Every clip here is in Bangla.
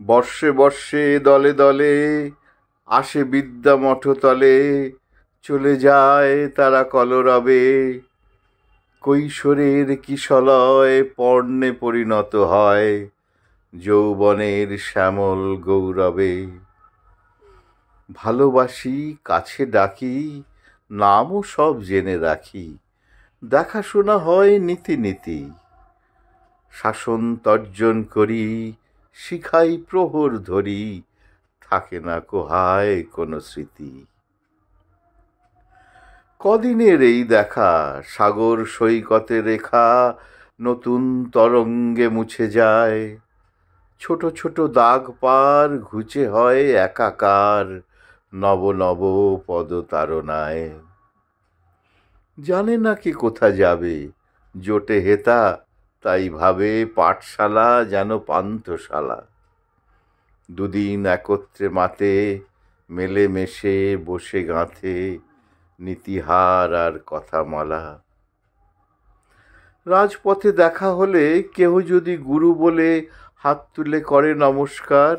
বর্ষে বর্ষে দলে দলে আসে বিদ্যা মঠতলে, চলে যায় তারা কলরবে। কৈশোরের কিশলয় পর্ণে পরিণত হয় যৌবনের শ্যামল গৌরবে। ভালোবাসি, কাছে ডাকি, নামও সব জেনে রাখি, দেখাশোনা হয় নীতি নীতি। শাসন তর্জন করি, শিখাই প্রহর ধরি, থাকে না কোহায় কোনো স্মৃতি। কদিনের এই দেখা, সাগর সৈকতে রেখা নতুন তরঙ্গে মুছে যায়। ছোট ছোট দাগ পার ঘুচে হয় একাকার নব নব পদতারণায়। জানে না কি কোথা যাবে, জোটে হেতা তাই ভাবে পাঠশালা যেন পান্থশালা। দুদিন একত্রে মাতে, মেলে মেশে বসে গাঁথে নীতিহার আর কথামালা। রাজপথে দেখা হলে কেহ যদি গুরু বলে হাত তুলে করে নমস্কার,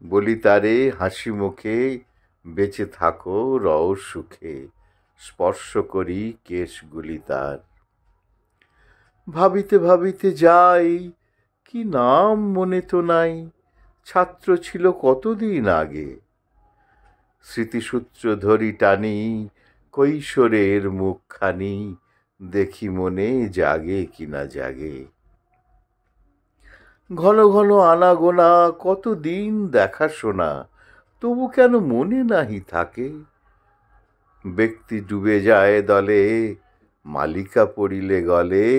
বলি তারে হাসি মুখে, বেঁচে থাকো রও সুখে, স্পর্শ করি কেশগুলি তার। ভাবিতে ভাবিতে যাই, কি নাম মনে তো নাই, ছাত্র ছিল কতদিন আগে। স্মৃতিসূত্র ধরি টানি, কৈশোরের মুখখানি দেখি মনে জাগে কিনা জাগে। ঘন ঘন আনাগোনা, কতদিন দেখাশোনা, তবু কেন মনে নাহি থাকে। ব্যক্তি ডুবে যায় দলে, মালিকা পড়িলে গলে,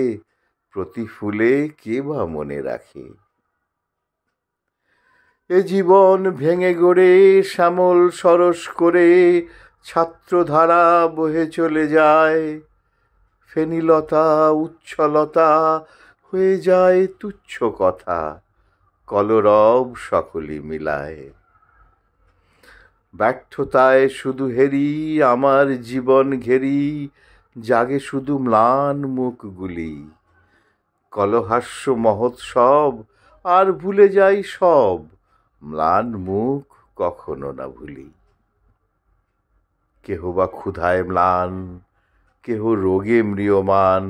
প্রতি ফুলে কে বা মনে রাখে। এ জীবন ভেঙে গড়ে শ্যামল সরস করে ছাত্রধারা বহে চলে যায়। ফেনীলতা উচ্ছলতা হয়ে যায় তুচ্ছ কথা, কলরব সকলে মিলায়। ব্যর্থতায় শুধু হেরি, আমার জীবন ঘেরি, জাগে শুধু ম্লান মুখগুলি। কলহাস্য মহোৎসব, আর ভুলে যাই সব, ম্লান মুখ কখনো না ভুলি। কেহ বা ক্ষুধায় ম্লান, কেহ রোগে ম্রিয়মান,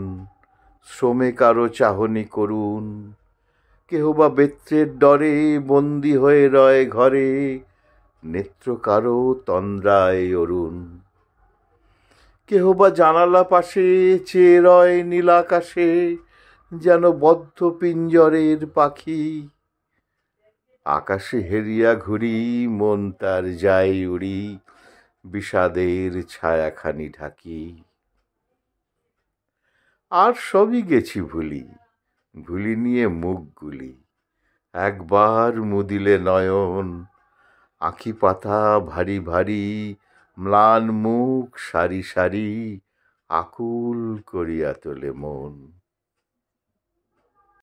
শ্রমে কারো চাহনি করুন। কেহ বা বেত্রের ডরে বন্দী হয়ে রয় ঘরে, নেত্র কারো তন্দ্রায় অরুণ। কেহ বা জানালা পাশে চেয়ে রয় নীলাকাশে, যেন বদ্ধ পিঞ্জরের পাখি। আকাশে হেরিয়া ঘুরি, মন তার যায় উড়ি, বিষাদের ছায়াখানি ঢাকি। আর সবই গেছি ভুলি, ভুলি নিয়ে মুখগুলি। একবার মুদিলে নয়ন, আঁখি পাতা ভারী ভারী, ম্লান মুখ সারি সারি, আকুল করিয়া তোলে মন।